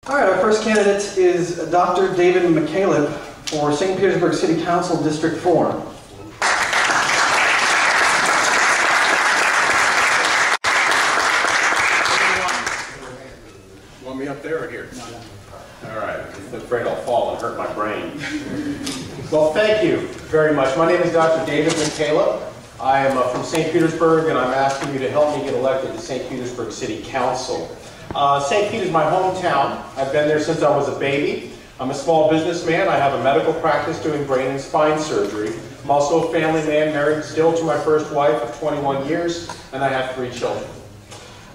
All right, our first candidate is Dr. David McKalip for St. Petersburg City Council District 4. Want me up there or here? All right, I'm afraid I'll fall and hurt my brain. Well, thank you very much. My name is Dr. David McKalip. I am from St. Petersburg, and I'm asking you to help me get elected to St. Petersburg City Council. St. Pete is my hometown. I've been there since I was a baby. I'm a small businessman. I have a medical practice doing brain and spine surgery. I'm also a family man, married still to my first wife of 21 years, and I have 3 children.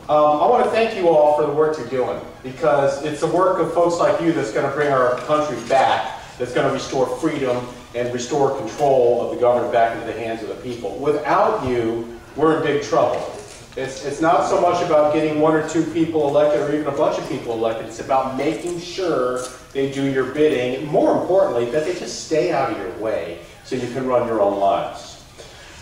I want to thank you all for the work you're doing, because it's the work of folks like you that's going to bring our country back, that's going to restore freedom and restore control of the government back into the hands of the people. Without you, we're in big trouble. It's not so much about getting 1 or 2 people elected or even a bunch of people elected. It's about making sure they do your bidding, and more importantly, that they just stay out of your way so you can run your own lives.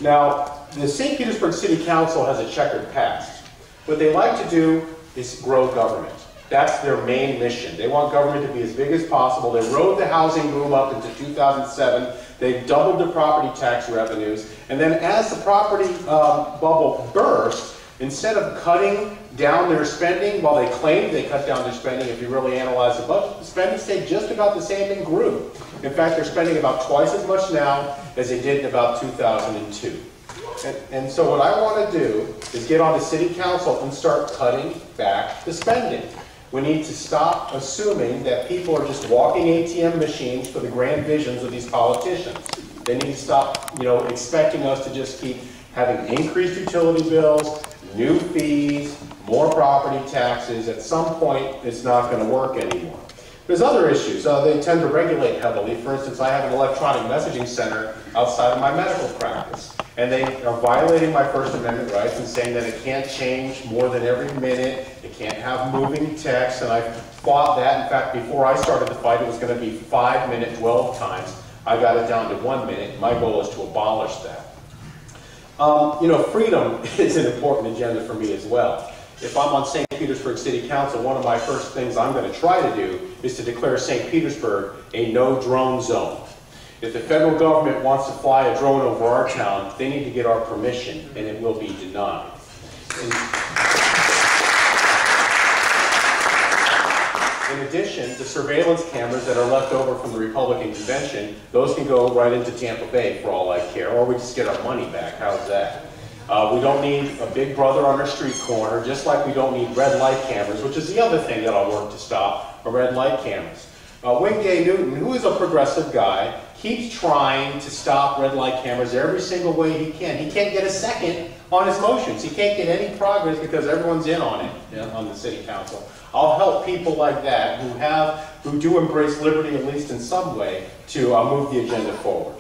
Now, the St. Petersburg City Council has a checkered past. What they like to do is grow government. That's their main mission. They want government to be as big as possible. They rode the housing boom up into 2007. They doubled the property tax revenues. And then as the property bubble burst, instead of cutting down their spending, while they claimed they cut down their spending, if you really analyze the budget, the spending stayed just about the same and grew. In fact, they're spending about twice as much now as they did in about 2002. And so what I want to do is get on the city council and start cutting back the spending. We need to stop assuming that people are just walking ATM machines for the grand visions of these politicians. They need to stop, expecting us to just keep having increased utility bills, new fees, more property taxes. At some point, it's not going to work anymore. There's other issues. They tend to regulate heavily. For instance, I have an electronic messaging center outside of my medical practice, and they are violating my First Amendment rights and saying that it can't change more than every minute. It can't have moving text, and I fought that. In fact, before I started the fight, it was going to be 5-minute dwell times. I got it down to 1 minute. My goal is to abolish that. Freedom is an important agenda for me as well. If I'm on St. Petersburg City Council, one of my first things I'm going to try to do is to declare St. Petersburg a no-drone zone. If the federal government wants to fly a drone over our town, they need to get our permission, and it will be denied. In addition, the surveillance cameras that are left over from the Republican convention, those can go right into Tampa Bay for all I care, or we just get our money back. How's that? We don't need a big brother on our street corner, just like we don't need red light cameras, which is the other thing that I'll work to stop, are red light cameras. Wingay Newton, who is a progressive guy, keeps trying to stop red light cameras every single way he can. He can't get a second on his motions. He can't get any progress because everyone's in on it on the city council. I'll help people like that who do embrace liberty, at least in some way, to move the agenda forward.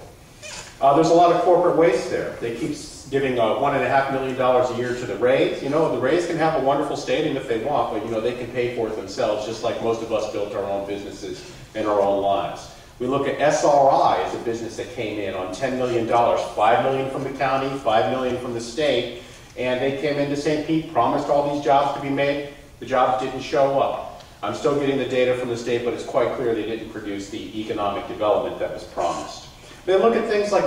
There's a lot of corporate waste there. They keep giving $1.5 million a year to the Rays. The Rays can have a wonderful stadium if they want, but they can pay for it themselves, just like most of us built our own businesses in our own lives. We look at SRI as a business that came in on $10 million, $5 million from the county, $5 million from the state, and they came into St. Pete, promised all these jobs to be made. The jobs didn't show up. I'm still getting the data from the state, but it's quite clear they didn't produce the economic development that was promised. Then look at things like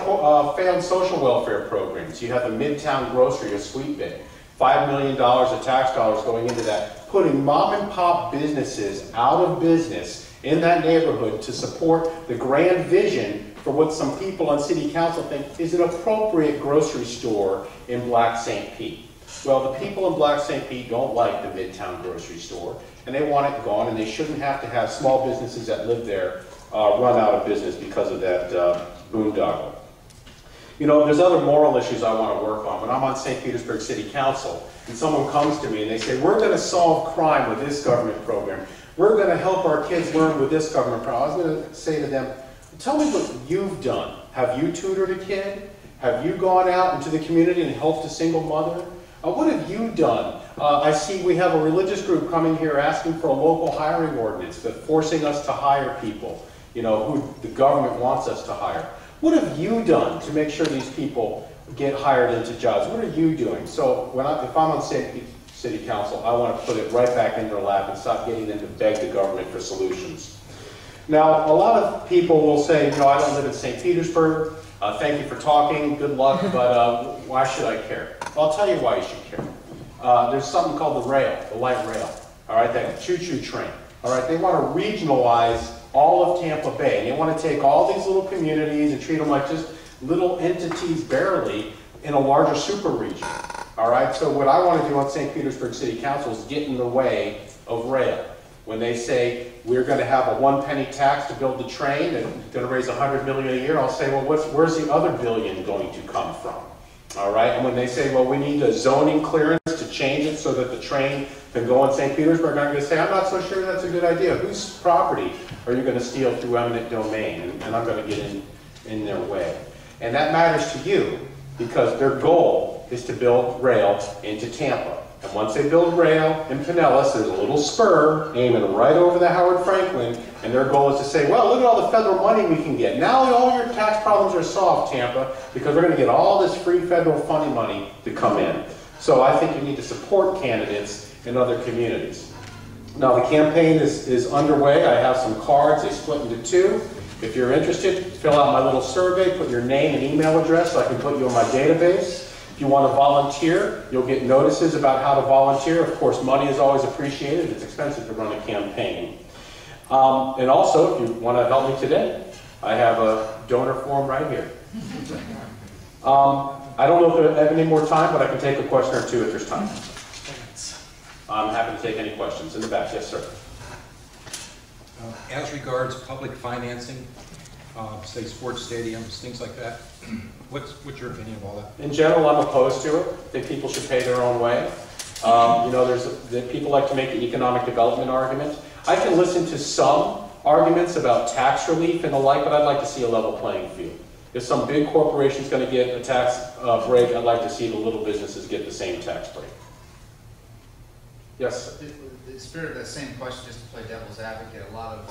failed social welfare programs. You have the Midtown Grocery, a sweet bit. $5 million of tax dollars going into that, putting mom and pop businesses out of business in that neighborhood to support the grand vision for what some people on city council think is an appropriate grocery store in Black St. Pete. Well, the people in Black St. Pete don't like the Midtown grocery store, and they want it gone, and they shouldn't have to have small businesses that live there run out of business because of that boondoggle. There's other moral issues I want to work on. When I'm on St. Petersburg City Council, and someone comes to me and they say, we're going to solve crime with this government program. We're going to help our kids learn with this government program. I was going to say to them, tell me what you've done. Have you tutored a kid? Have you gone out into the community and helped a single mother? What have you done? I see we have a religious group coming here asking for a local hiring ordinance, but forcing us to hire people, who the government wants us to hire. What have you done to make sure these people get hired into jobs? What are you doing? So if I'm on St. City Council, I want to put it right back in their lap and stop getting them to beg the government for solutions. Now, a lot of people will say, you know, I don't live in St. Petersburg. Thank you for talking. Good luck, but why should I care? Well, I'll tell you why you should care. There's something called the rail, the light rail. All right, that choo-choo train. All right, they want to regionalize all of Tampa Bay. They want to take all these little communities and treat them like just little entities barely in a larger super region. All right, so what I want to do on St. Petersburg City Council is get in the way of rail. When they say we're going to have a 1 penny tax to build the train and going to raise $100 million a year, I'll say, well, where's the other billion going to come from? All right, and when they say, well, we need a zoning clearance to change it so that the train can go in St. Petersburg, I'm going to say, I'm not so sure that's a good idea. Whose property are you going to steal through eminent domain? And I'm going to get in their way. And that matters to you because their goal is to build rail into Tampa. And once they build rail in Pinellas, there's a little spur aiming right over the Howard Franklin, and their goal is to say, well, look at all the federal money we can get. Now all your tax problems are solved, Tampa, because we're going to get all this free federal funding money to come in. So I think you need to support candidates in other communities. Now the campaign is underway. I have some cards. They split into two. If you're interested, fill out my little survey, put your name and email address so I can put you on my database. If you want to volunteer, you'll get notices about how to volunteer. Of course, money is always appreciated. It's expensive to run a campaign. And also, if you want to help me today, I have a donor form right here. I don't know if I have any more time, but I can take a question or two if there's time. I'm happy to take any questions. In the back, yes, sir. As regards public financing, say sports stadiums, things like that, what's your opinion of all that? In general, I'm opposed to it. I think people should pay their own way. You know, people like to make the economic development argument. I can listen to some arguments about tax relief and the like, but I'd like to see a level playing field. If some big corporation's going to get a tax break, I'd like to see the little businesses get the same tax break. Yes? The spirit of that same question, just to play devil's advocate, a lot of,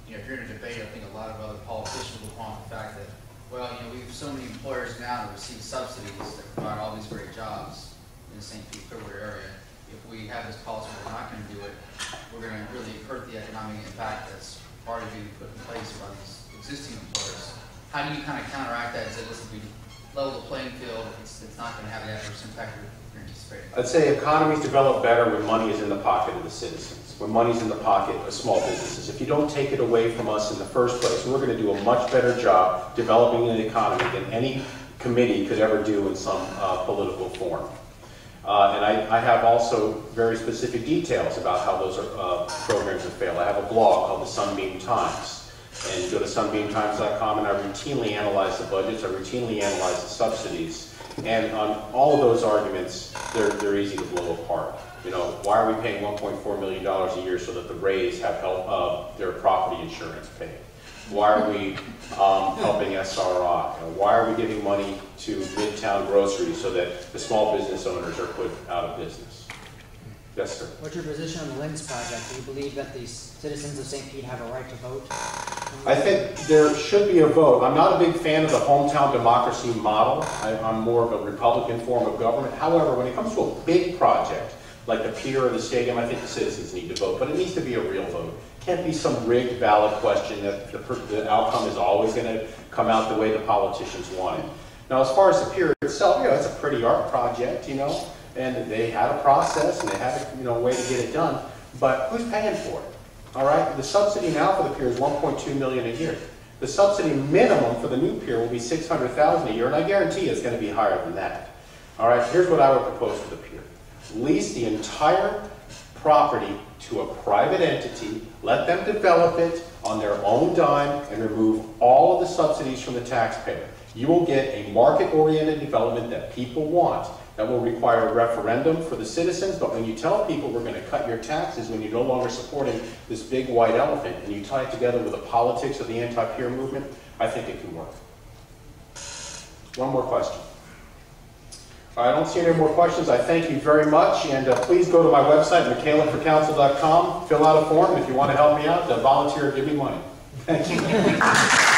you know, if you're in a debate, I think a lot of other politicians will point out the fact that, well, you know, we have so many employers now that receive subsidies that provide all these great jobs in the St. Petersburg area. If we have this policy, we're not going to do it, we're going to really hurt the economic impact that's already being put in place by these existing employers. How do you kind of counteract that and say, listen, if we level the playing field, it's not going to have the adverse impact you're anticipating? I'd say economies develop better when money is in the pocket of the citizens, when money's in the pocket of small businesses. If you don't take it away from us in the first place, we're going to do a much better job developing an economy than any committee could ever do in some political form. And I have also very specific details about how those programs have failed. I have a blog called the Sunbeam Times. And you go to sunbeamtimes.com and I routinely analyze the budgets, I routinely analyze the subsidies. And on all of those arguments, they're easy to blow apart. You know, why are we paying $1.4 million a year so that the Rays have their property insurance paid? Why are we helping SRI? Why are we giving money to Midtown Grocery so that the small business owners are put out of business? Yes, sir. What's your position on the Links project? Do you believe that the citizens of St. Pete have a right to vote? I think there should be a vote. I'm not a big fan of the hometown democracy model. I'm more of a Republican form of government. However, when it comes to a big project, like the pier or the stadium, I think the citizens need to vote, but it needs to be a real vote. It can't be some rigged ballot question that the outcome is always going to come out the way the politicians want it. Now, as far as the pier itself, it's a pretty art project, and they had a process and they had a way to get it done, but who's paying for it? All right, the subsidy now for the pier is $1.2 million a year. The subsidy minimum for the new pier will be $600,000 a year, and I guarantee it's going to be higher than that. All right, here's what I would propose for the pier. Lease the entire property to a private entity, let them develop it on their own dime, and remove all of the subsidies from the taxpayer. You will get a market-oriented development that people want. That will require a referendum for the citizens, but when you tell people we're going to cut your taxes when you're no longer supporting this big white elephant, and you tie it together with the politics of the anti-pier movement, I think it can work. One more question. I don't see any more questions. I thank you very much, and please go to my website, McKalipforcouncil.com, fill out a form if you want to help me out, volunteer or give me money. Thank you.